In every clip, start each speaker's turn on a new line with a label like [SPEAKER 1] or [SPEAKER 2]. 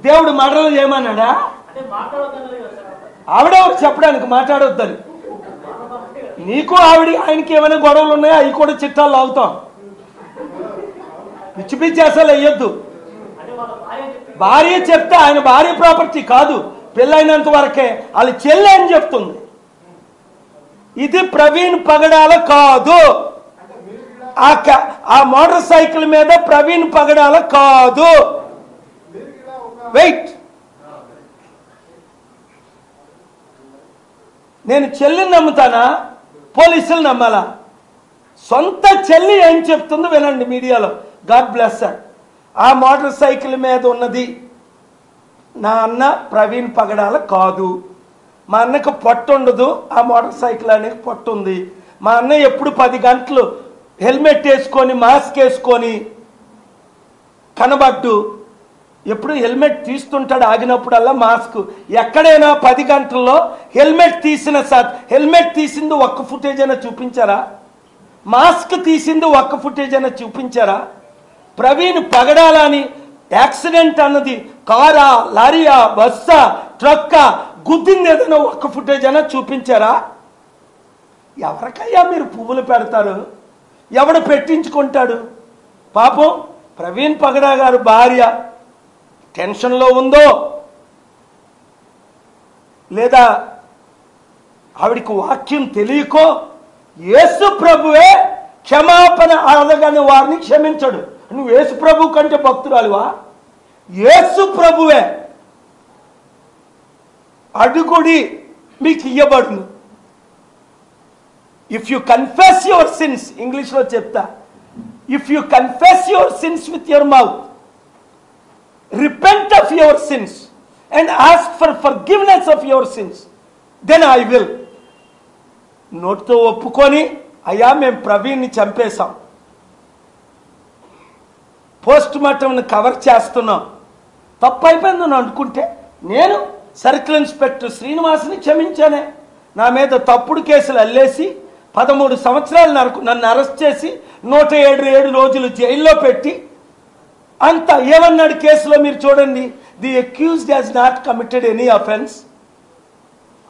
[SPEAKER 1] దేవుడు మాటలు చేయమన్నాడా? ఆవిడెవరు చెప్పడానికి మాట్లాడొద్దని? నీకు ఆయనకి ఏమైనా గొడవలు ఉన్నాయో అవి కూడా చిట్టాలు లాగుతాం. పిచ్చి పిచ్చి అసలు వేయొద్దు. భార్య చెప్తే ఆయన భార్య ప్రాపర్టీ కాదు, పెళ్ళైనంత వరకే. వాళ్ళ చెల్లి అని చెప్తుంది. ఇది ప్రవీణ్ పగడాల కాదు. ఆ మోటార్ సైకిల్ మీద ప్రవీణ్ పగడాల కాదు. వెయిట్, నేను చెల్లిని నమ్ముతానా, పోలీసులు నమ్మాలా? సొంత చెల్లి ఏం చెప్తుందో వినండి మీడియాలో. God bless her. ఆ మోటార్ సైకిల్ మీద ఉన్నది నా అన్న ప్రవీణ్ పగడాల కాదు. మా అన్నకు పొట్టు ఉండదు, ఆ మోటార్ సైకిల్ అనేది పొట్టు ఉంది. మా అన్న ఎప్పుడు 10 గంటలు హెల్మెట్ వేసుకొని మాస్క్ వేసుకొని కనబడ్డు. ఎప్పుడు హెల్మెట్ తీస్తుంటాడు ఆగినప్పుడల్లా మాస్క్. ఎక్కడైనా 10 గంటల్లో హెల్మెట్ తీసింది ఒక్క ఫుటేజ్ అయినా చూపించారా? మాస్క్ తీసింది ఒక్క ఫుటేజ్ అయినా చూపించారా? ప్రవీణ్ పగడాలని యాక్సిడెంట్ అన్నది కారా, లారీయా, బస్సా, ట్రక్కా, గుద్దింది ఏదైనా ఒక్క ఫుటేజ్ అయినా చూపించారా? ఎవరికయ్యా మీరు పువ్వులు పెడతారు? ఎవడు పెట్టించుకుంటాడు? పాపం ప్రవీణ్ పగడా గారు భార్య టెన్షన్లో ఉందో లేదా ఆవిడికి వాక్యం తెలియకో, యేసు ప్రభువే క్షమాపణ అడగని వారిని క్షమించడు. నువ్వు యేసు ప్రభు కంటే భక్తురాలివా? యేసు ప్రభువే అడుగుడి మీకు ఇయ్యబడును. If you confess your sins, ఇంగ్లీష్లో చెప్తా, if you confess your sins with your mouth, repent of your sins and ask for forgiveness of your sins, then I will. నోటితో ఒప్పుకొని అయ్యా మేము ప్రవీణ్ని చంపేశాం, పోస్ట్ మార్టంని కవర్ చేస్తున్నాం, తప్పు అయిపోయిందని అనుకుంటే నేను సర్కిల్ ఇన్స్పెక్టర్ శ్రీనివాస్ని క్షమించానే. నా మీద తప్పుడు కేసులు అల్లేసి 13 సంవత్సరాలు నన్ను అరెస్ట్ చేసి 107 రోజులు జైల్లో పెట్టి అంత ఏమన్నాడు కేసులో మీరు చూడండి, the accused has not committed any offence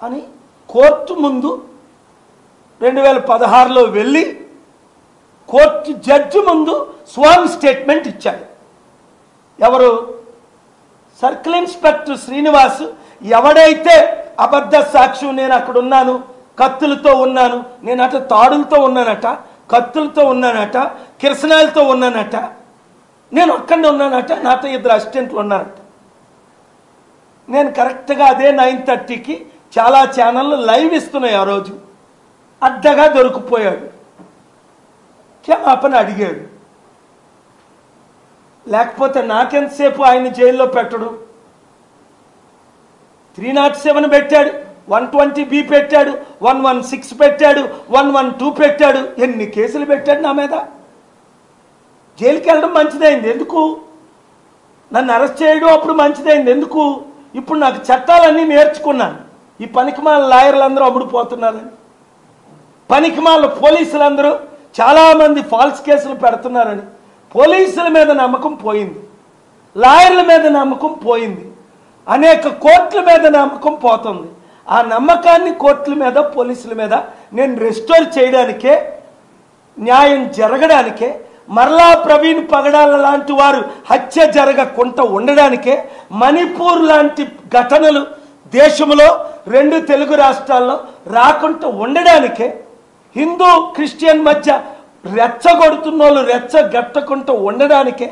[SPEAKER 1] అని కోర్టు ముందు 2016లో వెళ్ళి కోర్టు జడ్జి ముందు స్వామి స్టేట్మెంట్ ఇచ్చాడు. ఎవరు? Circle inspector Srinivas. ఎవడైతే అబద్ధ సాక్ష్యం నేను అక్కడ ఉన్నాను, కత్తులతో ఉన్నాను, నేను అట తాడులతో ఉన్నానట, కత్తులతో ఉన్నానట, కిరసనాలతో ఉన్నానట, నేను అక్కడే ఉన్నానట, నాతో 2 అసిస్టెంట్లు ఉన్నారట. నేను కరెక్ట్గా అదే 9:30కి చాలా ఛానళ్ళు లైవ్ ఇస్తున్నాయి. ఆ రోజు అడ్డగా దొరికిపోయాడు, క్షమాపణ అడిగాడు. లేకపోతే నాకెంతసేపు ఆయన జైల్లో పెట్టడు? 307 పెట్టాడు, 120B పెట్టాడు, 116 పెట్టాడు, 112 పెట్టాడు. ఎన్ని కేసులు పెట్టాడు నా మీద? జైలుకి వెళ్ళడం మంచిదైంది ఎందుకు? నన్ను అరెస్ట్ చేయడం అప్పుడు మంచిదైంది ఎందుకు? ఇప్పుడు నాకు చట్టాలన్నీ నేర్చుకున్నాను. ఈ పనికిమాల లాయర్లందరూ అమ్ముడుపోతున్నారని, పనికిమాల పోలీసులందరూ చాలామంది ఫాల్స్ కేసులు పెడుతున్నారని పోలీసుల మీద నమ్మకం పోయింది, లాయర్ల మీద నమ్మకం పోయింది, అనేక కోర్టుల మీద నమ్మకం పోతుంది. ఆ నమ్మకాన్ని కోర్టుల మీద, పోలీసుల మీద నేను రెస్టోర్ చేయడానికే, న్యాయం జరగడానికే, మరలా ప్రవీణ్ పగడాల లాంటి వారు హత్య జరగకుండా ఉండడానికే, మణిపూర్ లాంటి ఘటనలు దేశంలో 2 తెలుగు రాష్ట్రాల్లో రాకుండా ఉండడానికే, హిందూ క్రిస్టియన్ మధ్య రెచ్చగొడుతున్న వాళ్ళు రెచ్చగట్టకుండా ఉండడానికే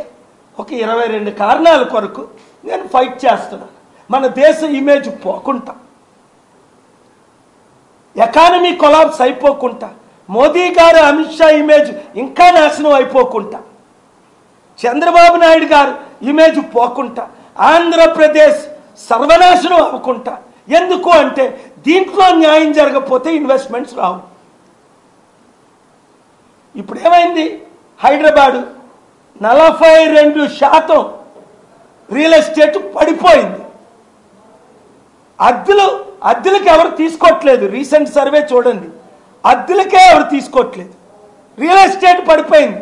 [SPEAKER 1] ఒక 22 కారణాల కొరకు నేను ఫైట్ చేస్తున్నాను. మన దేశ ఇమేజ్ పోకుండా, ఎకానమీ కొలాప్స్ అయిపోకుండా, మోదీ గారు అమిత్ షా ఇమేజ్ ఇంకా నాశనం అయిపోకుండా, చంద్రబాబు నాయుడు గారు ఇమేజ్ పోకుండా, ఆంధ్రప్రదేశ్ సర్వనాశనం అవ్వకుండా. ఎందుకు అంటే దీంట్లో న్యాయం జరగకపోతే ఇన్వెస్ట్మెంట్స్ రావు. ఇప్పుడు ఏమైంది? హైదరాబాదు 42% రియల్ ఎస్టేట్ పడిపోయింది. అద్దెలకు ఎవరు తీసుకోవట్లేదు. రీసెంట్ సర్వే చూడండి, అద్దెలకే ఎవరు తీసుకోవట్లేదు. రియల్ ఎస్టేట్ పడిపోయింది.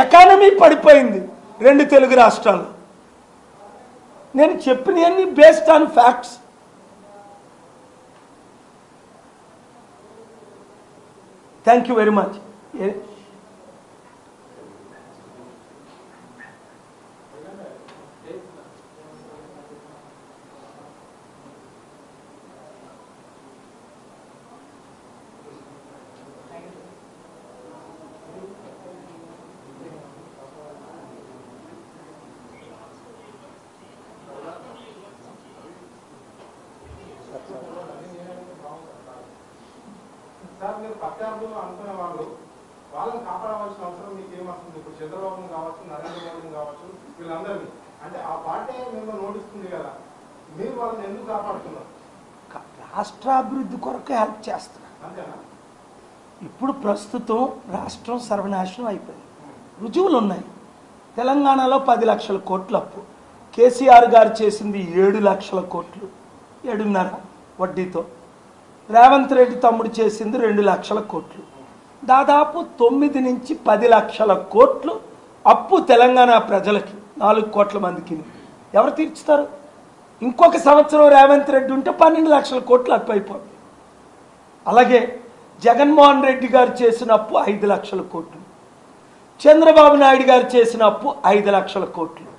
[SPEAKER 1] ఎకానమీ పడిపోయింది 2 తెలుగు రాష్ట్రాల్లో. నేను చెప్పినవన్నీ based on facts. Thank you very much.
[SPEAKER 2] Sir, మీరు ప్రత్యర్థులు అనుకునే వాళ్ళని కాపాడవలసిన అవసరం మీకు ఏమొస్తుంది? ఇప్పుడు చంద్రబాబుని కావచ్చు, నరేంద్ర మోడీని కావచ్చు, వీళ్ళందరినీ అంటే ఆ పార్టీ మిమ్మల్ని నోటిస్తుంది కదా, మీరు వాళ్ళని ఎందుకు కాపాడుతున్నారు?
[SPEAKER 1] రాష్ట్రాభివృద్ధి కొరకు హెల్ప్ చేస్తున్నారు.
[SPEAKER 2] అంతేనా?
[SPEAKER 1] ఇప్పుడు ప్రస్తుతం రాష్ట్రం సర్వనాశనం అయిపోయింది. రుజువులు ఉన్నాయి. తెలంగాణలో 10 లక్షల కోట్ల అప్పు, కేసీఆర్ గారు చేసింది 7 లక్షల కోట్లు, 7.5 వడ్డీతో. రేవంత్ రెడ్డి తమ్ముడు చేసింది 2 లక్షల కోట్లు. దాదాపు 9 నుంచి 10 లక్షల కోట్లు అప్పు తెలంగాణ ప్రజలకి, 4 కోట్ల మందికి. ఎవరు తీర్చుతారు? ఇంకొక సంవత్సరం రేవంత్ రెడ్డి ఉంటే 12 లక్షల కోట్లు అప్పు అయిపోతుంది. అలాగే జగన్మోహన్ రెడ్డి గారు చేసిన అప్పు 5 లక్షల కోట్లు, చంద్రబాబు నాయుడు గారు చేసిన అప్పు 5 లక్షల కోట్లు.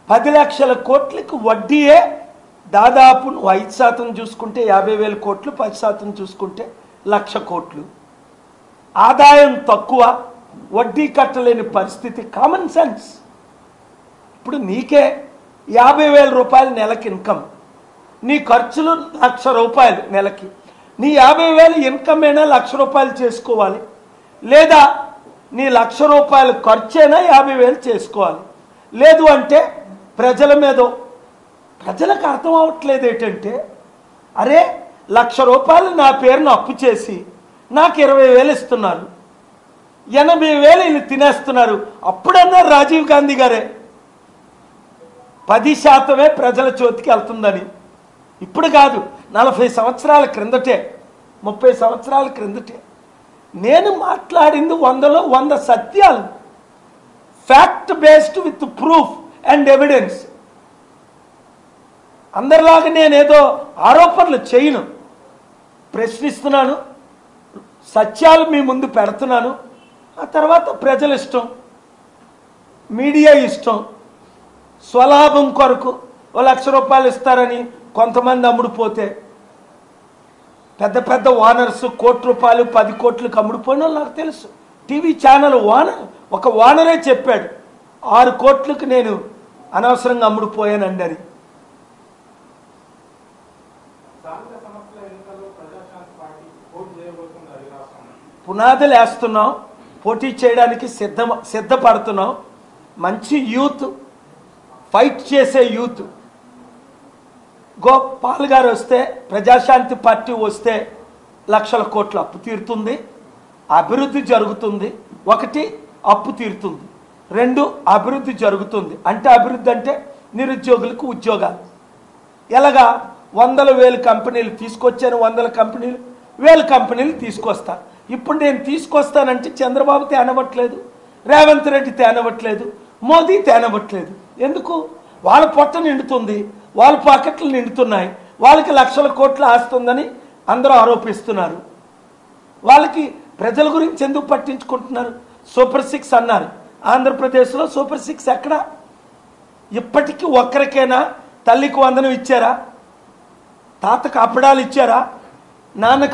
[SPEAKER 1] 10 లక్షల కోట్లకి వడ్డీయే దాదాపు 5% చూసుకుంటే 50,000 కోట్లు, 10% చూసుకుంటే 1,00,000 కోట్లు. ఆదాయం తక్కువ, వడ్డీ కట్టలేని పరిస్థితి. Common sense. ఇప్పుడు నీకే 50,000 రూపాయలు నెలకి ఇన్కమ్, నీ ఖర్చులు 1,00,000 రూపాయలు నెలకి. నీ 50,000 ఇన్కమ్ అయినా 1,00,000 రూపాయలు చేసుకోవాలి, లేదా నీ 1,00,000 రూపాయలు ఖర్చైనా 50,000 చేసుకోవాలి. లేదు అంటే ప్రజలకు అర్థం అవ్వట్లేదు ఏంటంటే, అరే 1,00,000 రూపాయలు నా పేరును అప్పు చేసి నాకు 20,000 ఇస్తున్నారు, 80,000 వీళ్ళు తినేస్తున్నారు. అప్పుడన్నారు రాజీవ్ గాంధీ గారే 10% ప్రజల చేతికి వెళ్తుందని. ఇప్పుడు కాదు, 40 సంవత్సరాల క్రిందటే, 30 సంవత్సరాల క్రిందటే. నేను మాట్లాడింది 100లో 100 సత్యాలు, fact based with proof and evidence. అందరిలాగా నేనేదో ఆరోపణలు చేయను, ప్రశ్నిస్తున్నాను, సత్యాలు మీ ముందు పెడుతున్నాను. ఆ తర్వాత ప్రజల ఇష్టం, మీడియా ఇష్టం. స్వలాభం కొరకు 1,00,000 రూపాయలు ఇస్తారని కొంతమంది అమ్ముడుపోతే, పెద్ద పెద్ద ఓనర్స్ 1 కోటి రూపాయలు 10 కోట్లకు అమ్ముడుపోయిన నాకు తెలుసు. టీవీ ఛానల్ ఓనర్, ఒక ఓనరే చెప్పాడు 6 కోట్లకు నేను అనవసరంగా అమ్ముడుపోయానండి అని. పునాదులు వేస్తున్నాం, పోటీ చేయడానికి సిద్ధపడుతున్నాం. మంచి యూత్, ఫైట్ చేసే యూత్. గోపాల్ గారు వస్తే, ప్రజాశాంతి పార్టీ వస్తే 1,00,000 కోట్ల అప్పు తీరుతుంది, అభివృద్ధి జరుగుతుంది. 1 అప్పు తీరుతుంది, 2 అభివృద్ధి జరుగుతుంది. అంటే అభివృద్ధి అంటే నిరుద్యోగులకు ఉద్యోగాలు. ఎలాగా 100,000 కంపెనీలు తీసుకొచ్చాను, 100 కంపెనీలు 1000 కంపెనీలు తీసుకొస్తాను. ఇప్పుడు నేను తీసుకొస్తానంటే చంద్రబాబు తేనవట్లేదు, రేవంత్ రెడ్డి తేనవట్లేదు, మోదీ తేనవట్లేదు. ఎందుకు? వాళ్ళ పొట్ట నిండుతుంది, వాళ్ళ పాకెట్లు నిండుతున్నాయి, వాళ్ళకి 1,00,000 కోట్లు ఆస్తుందని అందరూ ఆరోపిస్తున్నారు. వాళ్ళకి ప్రజల గురించి ఎందుకు పట్టించుకుంటున్నారు? సూపర్ 6 అన్నారు, ఆంధ్రప్రదేశ్లో సూపర్ 6 ఎక్కడ? ఇప్పటికీ ఒక్కరికైనా తల్లికి వందనం ఇచ్చారా? తాతకు అప్పడాలు ఇచ్చారా? నాన్నకు